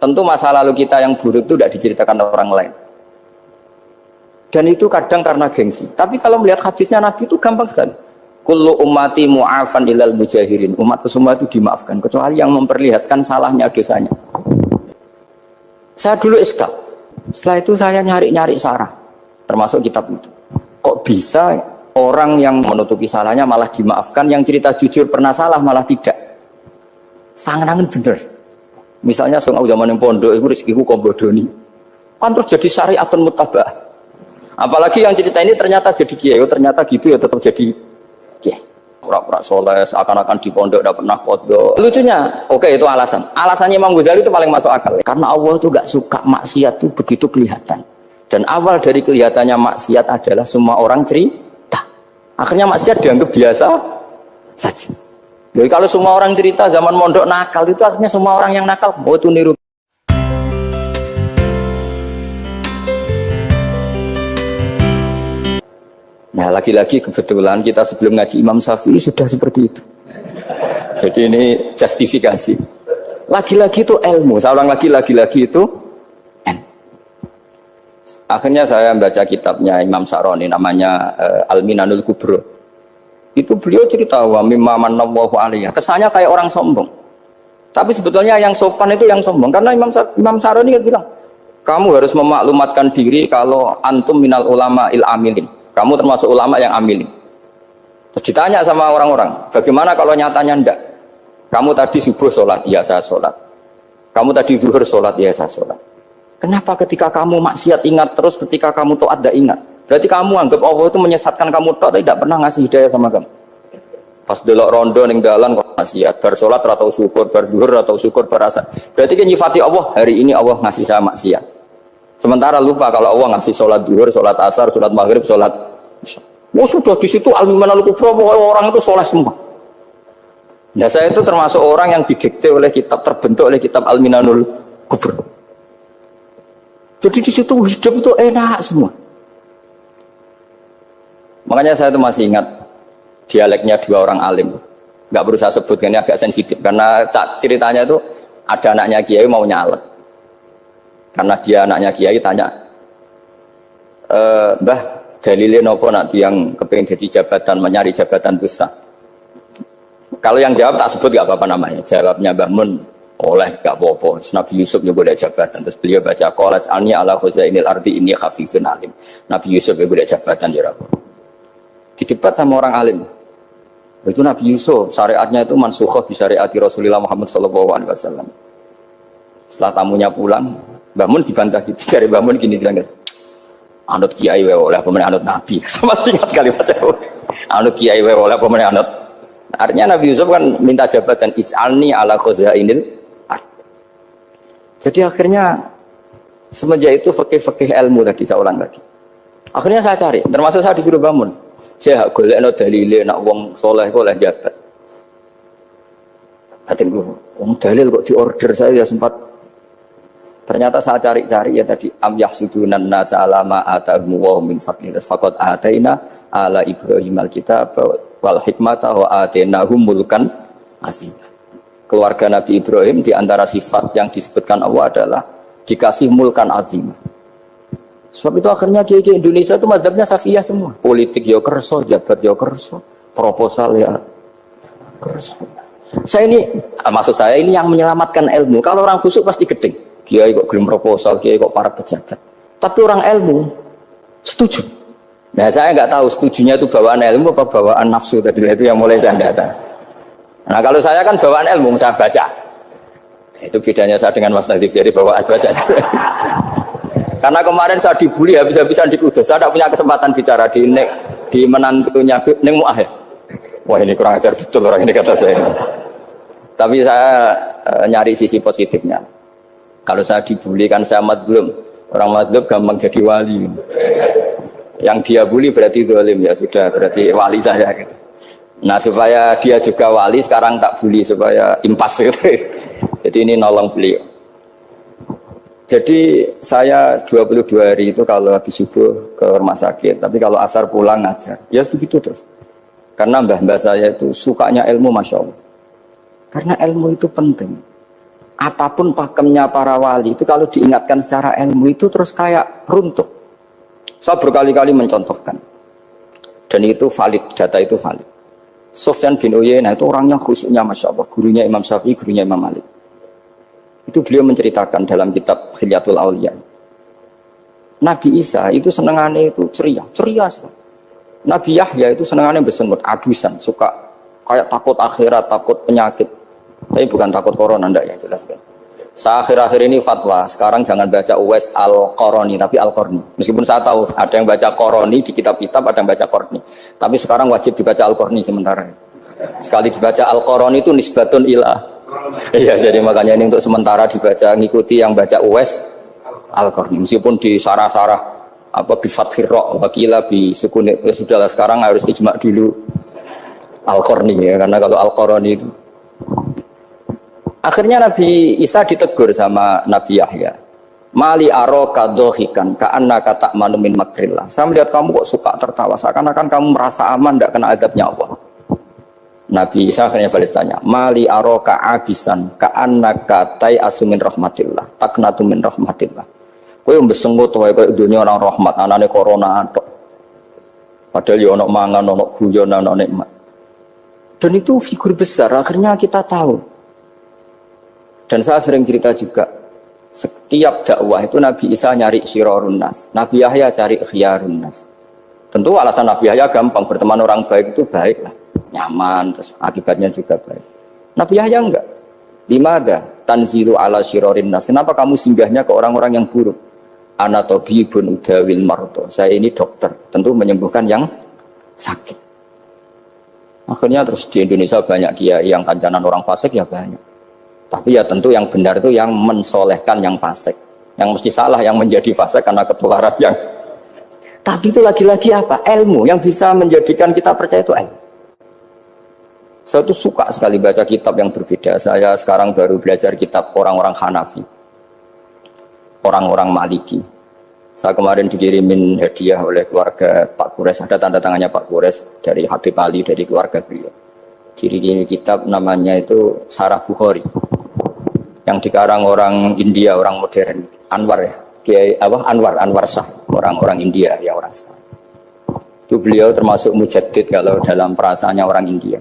Tentu masa lalu kita yang buruk itu tidak diceritakan orang lain. Dan itu kadang karena gengsi. Tapi kalau melihat hadisnya Nabi itu gampang sekali. Kullu ummati mu'afan ilal mujahirin. Umatku semua itu dimaafkan kecuali yang memperlihatkan salahnya dosanya. Saya dulu iskal. Setelah itu saya nyari-nyari sarah, termasuk kitab itu. Kok bisa orang yang menutupi salahnya malah dimaafkan, yang cerita jujur pernah salah malah tidak? Sangat-sangat bener. Misalnya soal zaman yang pondok itu rezekiku kombodoni, kan terus jadi syariatun mutabah. Apalagi yang cerita ini ternyata jadi kiai, ternyata gitu ya tetap jadi kiai. Pura-pura soleh, seakan-akan di pondok tidak pernah kodok. Lucunya, oke itu alasan. Alasannya Imam Ghazali itu paling masuk akal. Karena Allah itu gak suka maksiat itu begitu kelihatan. Dan awal dari kelihatannya maksiat adalah semua orang cerita. Akhirnya maksiat dianggap biasa saja. Jadi kalau semua orang cerita zaman mondok nakal itu artinya semua orang yang nakal mau itu niru. Nah lagi-lagi kebetulan kita sebelum ngaji Imam Syafi'i sudah seperti itu. Jadi ini justifikasi. Lagi-lagi itu ilmu. Saya ulang lagi itu akhirnya saya baca kitabnya Imam Sa'roni namanya Al-Minanul Kubro. Itu beliau cerita wa mimma manallahu alaihi. Kesannya kayak orang sombong. Tapi sebetulnya yang sopan itu yang sombong. Karena Imam Sa'roni kan bilang, kamu harus memaklumatkan diri kalau antum minal ulama il amilin. Kamu termasuk ulama yang amilin. Terus ditanya sama orang-orang, bagaimana kalau nyatanya ndak? Kamu tadi subuh sholat, ya saya sholat. Kamu tadi zuhur sholat, ya saya sholat. Kenapa ketika kamu maksiat ingat terus, ketika kamu taat tidak ingat? Berarti kamu anggap Allah itu menyesatkan kamu tapi tidak pernah ngasih hidayah sama kamu. Pas delok rondo ning dalan kok maksiat, bar salat atau syukur, bar zuhur atau syukur, bar asar. Berarti kan nyifati Allah, hari ini Allah ngasih saya maksiat. Sementara lupa kalau Allah ngasih salat zuhur, salat asar, salat maghrib, salat isya. Oh sudah di situ al-Minanul Kubro, orang itu soleh semua. Nah saya itu termasuk orang yang didikte oleh kitab, terbentuk oleh kitab Al-Minanul Kubro. Jadi di situ hidup itu enak semua. Makanya saya itu masih ingat dialeknya dua orang alim. Nggak perlu saya sebutkan, ini agak sensitif karena ceritanya itu ada anaknya kiai mau nyalet. Karena dia anaknya kiai tanya, Mbah, dalilin apa nanti yang kepengen jadi jabatan, mencari jabatan itu sah? Kalau yang jawab tak sebut nggak apa-apa namanya. Jawabnya Mbah Mun, oleh nggak apa-apa. Nabi Yusuf juga ada jabatan. Terus beliau baca qalat alni ala khuzainil ardi inni khafifun alim. Nabi Yusuf juga ada jabatan ya Rabb. Di debat sama orang alim. Itu Nabi Yusuf syariatnya itu mansukhoh bi syariati Rasulullah Muhammad SAW. Setelah tamunya pulang, Mbah Mun dibantah gitu. Dari Mbah Mun gini bilang, anut kiai wae oleh pemenang anut Nabi. Sama ingat kalimatnya. Anut kiai wae oleh pemenang anut. Artinya Nabi Yusuf kan minta jabatan ij'alni ala khuzainil ard. Jadi akhirnya semenjak itu fikih ilmu tadi saya ulang lagi. Akhirnya saya cari, termasuk saya disuruh bangun. Saya golekno dalile nak wong soleh kok oleh jabat. Hatinku, wong dalil kok diorder saya ya sempat. Ternyata saya cari-cari ya tadi am yahsudunan nasa alama atahum wa min fadlih faqad ataina ala Ibrahim alkitab wal hikmata wa atainahum mulkan azim. Keluarga Nabi Ibrahim di antara sifat yang disebutkan Allah adalah dikasih mulkan azim. Sebab itu akhirnya kiai-kiai Indonesia itu mazhabnya Syafi'iyah semua. Politik ya kerso, jabat ya kerso, proposal ya kerso. Saya ini, maksud saya ini yang menyelamatkan ilmu. Kalau orang khusyuk pasti gedeng. Kiai kok gelem proposal, kiai kok para pejabat. Tapi orang ilmu setuju. Nah saya nggak tahu setujunya itu bawaan ilmu apa bawaan nafsu tadi itu yang mulai saya data. Nah kalau saya kan bawaan ilmu saya baca. Itu bedanya saya dengan Mas Nadif jadi bawaan baca. Karena kemarin saya dibully habis-habisan di Kudus, saya tidak punya kesempatan bicara di menantunya Neng Mu'ah ya. Wah ini kurang ajar betul orang ini kata saya. Tapi saya nyari sisi positifnya. Kalau saya dibully kan saya madlum. Orang madlum gampang jadi wali. Yang dia bully berarti zalim ya sudah berarti wali saya gitu. Nah supaya dia juga wali sekarang tak bully supaya impas gitu. Jadi ini nolong beliau. Jadi saya 22 hari itu kalau habis subuh ke rumah sakit, tapi kalau asar pulang ngajar. Ya begitu terus. Karena mbah-mbah saya itu sukanya ilmu Masya Allah. Karena ilmu itu penting. apapun pakemnya para wali itu kalau diingatkan secara ilmu itu terus kayak runtuh. Saya berkali-kali mencontohkan. Dan itu valid, data itu valid. Sufyan bin Uyainah itu orangnya khusyuknya Masya Allah. Gurunya Imam Syafi'i, gurunya Imam Malik. Itu beliau menceritakan dalam kitab Khilyatul Auliya. Nabi Isa itu senengannya itu ceria sekali. Nabi Yahya itu senengannya bersenut, abusan, suka kayak takut akhirat, takut penyakit. Tapi bukan takut corona, enggak ya jelas kan. Saya akhir-akhir ini fatwa, sekarang jangan baca Uwais Al-Qarani, tapi Al-Qarni. Meskipun saya tahu ada yang baca Qarani di kitab-kitab, ada yang baca Qarni. Tapi sekarang wajib dibaca Al-Qarni sementara. Sekali dibaca Al-Qarani itu nisbatun ilah. Iya, jadi makanya ini untuk sementara dibaca, ngikuti yang baca Uwais Al-Qarni. Meskipun di sarah-sarah, apa bi fathir ra wakila bi sukun, ya sudahlah sekarang harus ijma dulu Al-Qarni ya, karena kalau Al-Qarani itu akhirnya Nabi Isa ditegur sama Nabi Yahya. Mali aroka dohikan ka'anna kata manumin makrillah. Saya melihat kamu kok suka tertawa, seakan-akan kamu merasa aman tidak kena azabnya Allah. Nabi Isa akhirnya balas tanya, Mali aroka abisan ka'anna katai asumin rahmatillah taknatu min rahmatillah. Kowe mbesengut wae koyo dunia orang rahmat, anane corona tok. Padahal ya ono mangan, ono guyon, ono nikmat. Dan itu figur besar, akhirnya kita tahu. Dan saya sering cerita juga, setiap dakwah itu Nabi Isa nyari syirorun nas, Nabi Yahya cari khiyarun nas. Tentu alasan Nabi Yahya gampang, berteman orang baik itu baik lah, nyaman, terus akibatnya juga baik. Nabi Yahya enggak. Limada tanzilu ala syirorin nas. Kenapa kamu singgahnya ke orang-orang yang buruk? Ana tabibun udawil marto. Saya ini dokter, tentu menyembuhkan yang sakit. Akhirnya terus di Indonesia banyak kiai yang kancanan orang fasik ya banyak. Tapi ya tentu yang benar itu yang mensolehkan yang fasik. Yang mesti salah yang menjadi fasik karena ketularan yang. Tapi itu lagi-lagi apa? Ilmu yang bisa menjadikan kita percaya itu ilmu. Saya tuh suka sekali baca kitab yang berbeda. Saya sekarang baru belajar kitab orang-orang Hanafi, orang-orang Maliki. Saya kemarin dikirimin hadiah oleh keluarga Pak Kures. Ada tanda tangannya Pak Kures dari Habib Ali, dari keluarga beliau. Ciri kitab namanya itu Sarah Bukhari. Yang dikarang orang India, orang modern, Anwar ya, Kiai Anwar Shah, orang India ya orang Shah. Itu beliau termasuk mujaddid kalau dalam perasaannya orang India.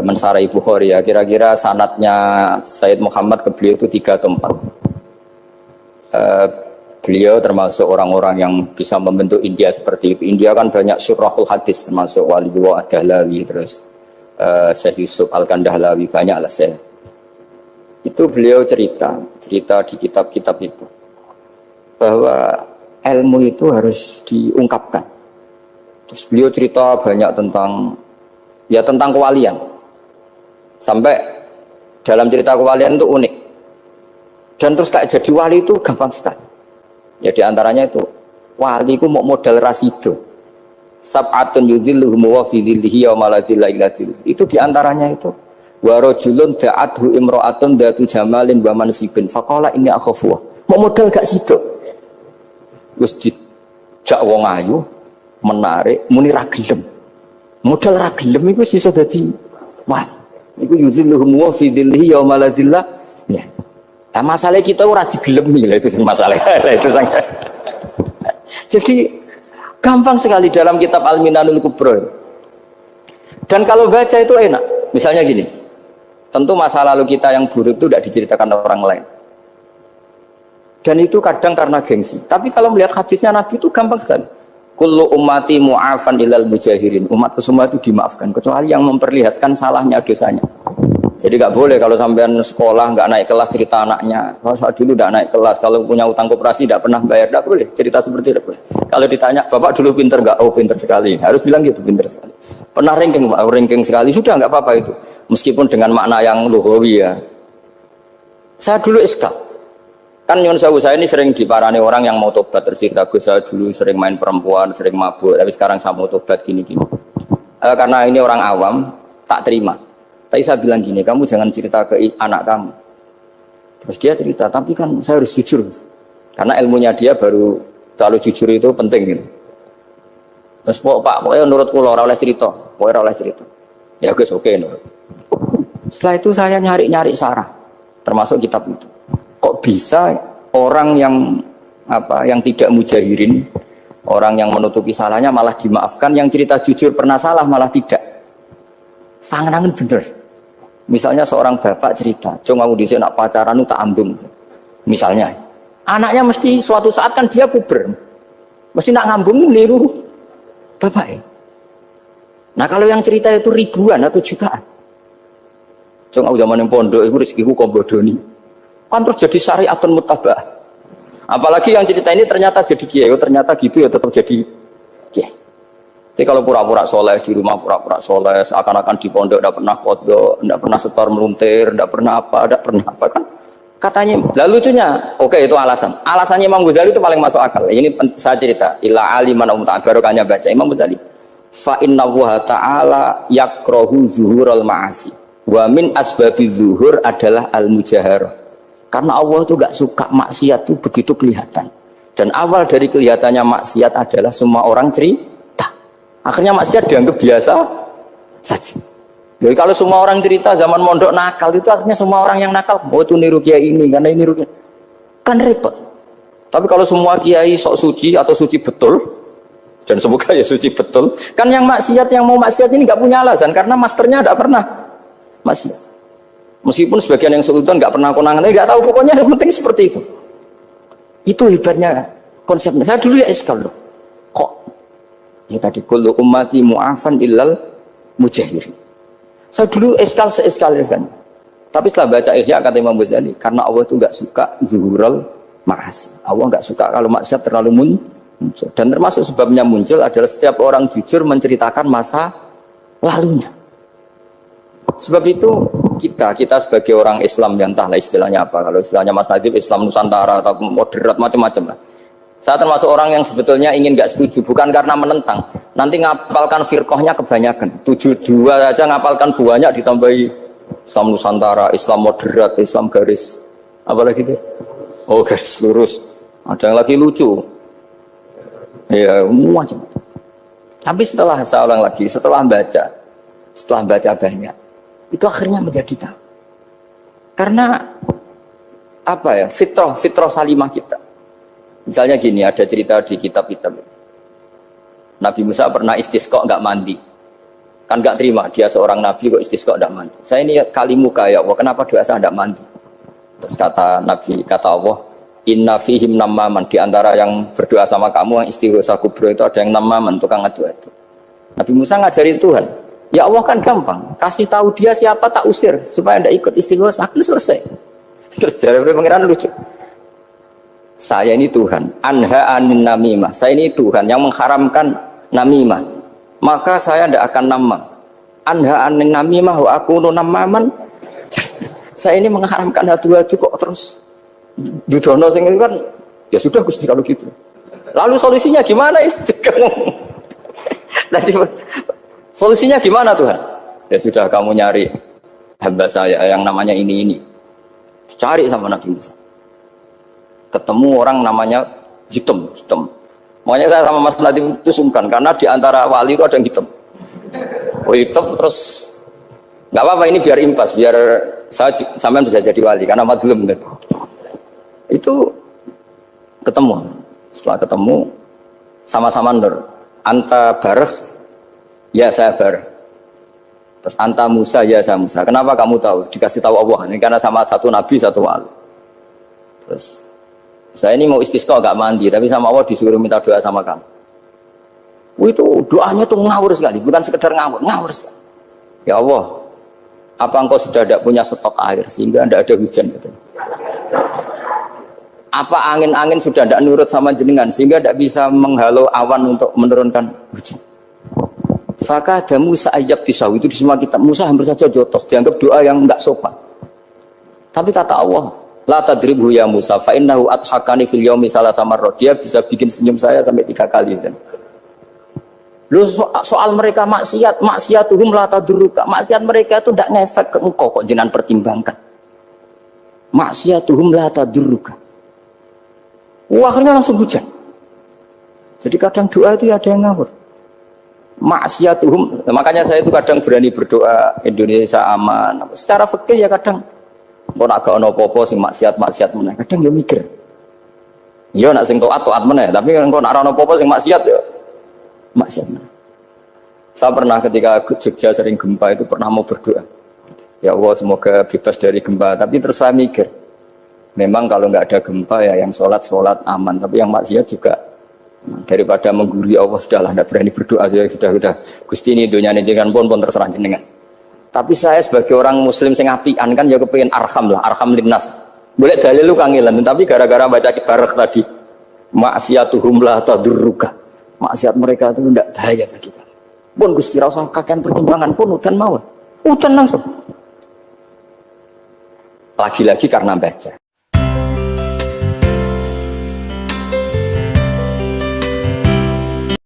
Mensarai Bukhari ya, kira-kira sanadnya Sayyid Muhammad ke beliau itu 3 atau 4. Beliau termasuk orang-orang yang bisa membentuk India seperti itu. India kan banyak syurahul hadis, termasuk Waliullah Ad-Dahlawi, terus Syekh Yusuf Al-Kandahlawi, banyak lah saya. Itu beliau cerita di kitab-kitab itu bahwa ilmu itu harus diungkapkan. Terus beliau cerita banyak tentang kewalian. Sampai dalam cerita kewalian itu unik. Dan terus kayak jadi wali itu gampang sekali. Ya diantaranya itu wali itu mau modal rasido. Sab'atun yudhilluhum wa fi dhillihi wa maladilla illa dhilluh. Itu diantaranya itu. Wa rajulun da'athu imra'atun datu jamalin wa mansibin faqala inni akhafu. Mau modal gak sido. Wis dijak wong ayu menarik muni ra gelem. Modal ra gelem iku iso dadi wah. Iku yuzilluhum wa fi dhillihi yauma la dhilla. Ya. Nah, masalah kita ora digelemi lah itu masalah. Itu sangat. Jadi gampang sekali dalam kitab Al-Minanul Kubra. Dan kalau baca itu enak. Misalnya gini. Tentu masa lalu kita yang buruk itu tidak diceritakan orang lain. Dan itu kadang karena gengsi. Tapi kalau melihat hadisnya Nabi itu gampang sekali. Kullu ummati mu'afan ilal mujahirin. Umatku semua itu dimaafkan kecuali yang memperlihatkan salahnya dosanya. Jadi nggak boleh kalau sampean sekolah nggak naik kelas cerita anaknya. Kalau saya dulu nggak naik kelas, kalau punya utang koperasi tidak pernah bayar, nggak boleh cerita seperti itu. Kalau ditanya bapak dulu pinter nggak? Oh pinter sekali. Harus bilang gitu, pinter sekali. Pernah ranking pak, ranking sekali sudah nggak apa-apa itu. Meskipun dengan makna yang lugawi ya. Saya dulu iskal. Kan nyun sewu saya ini sering diparani orang yang mau tobat, tercerita Gus saya dulu sering main perempuan, sering mabuk, tapi sekarang saya mau tobat gini-gini. Karena ini orang awam, tak terima. Tapi saya bilang gini, kamu jangan cerita ke anak kamu. Terus dia cerita, tapi kan saya harus jujur. Karena ilmunya dia baru terlalu jujur itu penting gitu. Terus pokoknya menurut kula ora oleh cerita, pokoknya ora oleh cerita. Ya Gus oke nurut. Setelah itu saya nyari-nyari sarah. termasuk kitab itu. Kok bisa orang yang tidak mujahirin, orang yang menutupi salahnya malah dimaafkan, yang cerita jujur pernah salah malah tidak. Sangat bener. Misalnya seorang bapak cerita, "Cung aku dhisik nak pacaran tak ambung." Misalnya, anaknya mesti suatu saat kan dia puber. Mesti nak ngambung niru bapak. Nah, kalau yang cerita itu ribuan atau jutaan. Cung aku zaman yang pondok itu rezekiku kok bodoni. Kan terus jadi syariatun mutabah. Apalagi yang cerita ini ternyata jadi kiai, ternyata gitu ya tetap jadi kiai. Jadi kalau pura-pura soleh di rumah, pura-pura soleh, seakan-akan di pondok tidak pernah khotbah, tidak pernah setor meluntir, tidak pernah apa kan? Katanya, lalu lucunya, oke itu alasan. Alasannya Imam Ghazali itu paling masuk akal. Ini saya cerita, illa aliman barokahnya baca Imam Ghazali. Fa inna wa ta'ala yakrahu zuhurul ma'asi. Wa min asbabi zuhur adalah al-mujaharah. Karena Allah itu gak suka maksiat itu begitu kelihatan. Dan awal dari kelihatannya maksiat adalah semua orang cerita. Akhirnya maksiat dianggap biasa saja. Jadi kalau semua orang cerita zaman mondok nakal itu akhirnya semua orang yang nakal. Oh itu niru kiai ini, karena ini niru kiai. Kan repot. Tapi kalau semua kiai sok suci atau suci betul, dan semoga ya suci betul, kan yang maksiat, yang mau maksiat ini gak punya alasan. Karena masternya gak pernah maksiat. Meskipun sebagian yang sultan nggak pernah konangan, nggak tahu, pokoknya yang penting seperti itu. Itu hebatnya konsepnya. Saya dulu ya eskal loh. Kok? Ya tadi kullu ummati mu'afan illal mujahirin. Saya dulu eskal kan. Tapi setelah baca Ihya kata Imam Ghazali, karena Allah itu nggak suka zuhurul ma'asi. Allah nggak suka kalau maksiat terlalu muncul. Dan termasuk sebabnya muncul adalah setiap orang jujur menceritakan masa lalunya. Sebab itu kita sebagai orang Islam yang entahlah istilahnya apa, kalau istilahnya Mas Nadib Islam Nusantara atau moderat macam-macam lah. Saya termasuk orang yang sebetulnya ingin nggak setuju, bukan karena menentang. Nanti ngapalkan firqahnya kebanyakan, 72 aja ngapalkan banyak, ditambahi Islam Nusantara, Islam moderat, Islam garis apa lagi itu? Oh garis lurus. Ada yang lagi lucu. Ya macam. Tapi setelah saya ulang lagi, setelah baca banyak, itu akhirnya menjadi tahu. Karena apa ya, fitrah salimah kita. Misalnya gini, ada cerita di kitab-kitab. Nabi Musa pernah istisqa nggak mandi. Kan nggak terima, dia seorang nabi kok istisqa nggak mandi. Saya ini kalimuka ya Allah, kenapa doa saya nggak mandi? Terus kata Nabi, kata Allah, inna fihim namaman, di antara yang berdoa sama kamu yang istighosa kubro itu ada yang namaman, tukang adu-adu. Nabi Musa ngajarin Tuhan, ya Allah kan gampang, kasih tahu dia siapa tak usir supaya tidak ikut istighosa, akan selesai. Terus dari pengiran lucu, saya ini Tuhan, anha anin namimah, saya ini Tuhan yang mengharamkan namimah, maka saya tidak akan nama. Anha anin namimah wa akunu namaman, saya ini mengharamkan adu-adu kok terus dudono sing kan, ya sudah Gusti kalau gitu. Lalu solusinya gimana ini? Solusinya gimana Tuhan? Ya sudah kamu nyari hamba saya yang namanya ini. Cari sama Nabi Musa. Ketemu orang namanya hitam. Makanya saya sama Mas Nadim itu sungkan karena di antara wali itu ada yang hitam. Oh hitam terus nggak apa-apa ini biar impas, biar saya sampean bisa jadi wali karena madlum kan. Itu ketemu. Setelah ketemu sama-sama nur. Anta bareh, ya saya bareh. Terus anta Musa, ya saya Musa. Kenapa kamu tahu? Dikasih tahu Allah. Ini karena sama satu nabi, satu wali. Terus saya ini mau istisqa gak mandi, tapi sama Allah disuruh minta doa sama kamu. Itu doanya tuh ngawur sekali, bukan sekedar ngawur sekali. Ya Allah, apa engkau sudah tidak punya stok air sehingga tidak ada hujan? Gitu. Apa angin-angin sudah tidak nurut sama jenengan sehingga tidak bisa menghalau awan untuk menurunkan hujan? Faka ada Musa ajab disau, itu di semua kitab. Musa hampir saja jotos, dianggap doa yang enggak sopan. Tapi kata Allah, la tadribhu ya Musa fa innahu adhakani fil yaumi salasa marrat. Dia bisa bikin senyum saya sampai 3 kali kan. Lu soal mereka maksiatuhum la tadruka. Maksiat mereka itu tidak ngefek ke engkau kok jenengan pertimbangkan. Maksiatuhum la tadruka. Akhirnya langsung hujan. Jadi kadang doa itu ada yang ngawur. Maksiatuhum, makanya saya itu kadang berani berdoa Indonesia aman. Secara fikih ya kadang Engko nak gak ono apa-apa sing maksiat meneh. Kadang yo mikir. Yo nak sing taat meneh, tapi engko nak ono apa-apa sing maksiat yo maksiat meneh. Saya pernah ketika Jogja sering gempa itu pernah mau berdoa. Ya Allah semoga bebas dari gempa. Tapi terus saya mikir, memang kalau nggak ada gempa ya yang sholat aman. Tapi yang maksiat juga daripada menggurui Allah sudahlah, nggak berani berdoa. Sudah Gusti ini dunia ini jangan pun terserah jenengan. Tapi saya sebagai orang Muslim sing apian kan ya kepengen arham linnas. Boleh dalil lu kangelan. Tapi gara-gara baca kibarek tadi, maksiatuhum la tadurruka. Maksiat mereka itu tidak bahaya bagi kita. Pun Gusti rasa kakean pertimbangan pun udan mawon. Udan langsung. Lagi-lagi karena baca.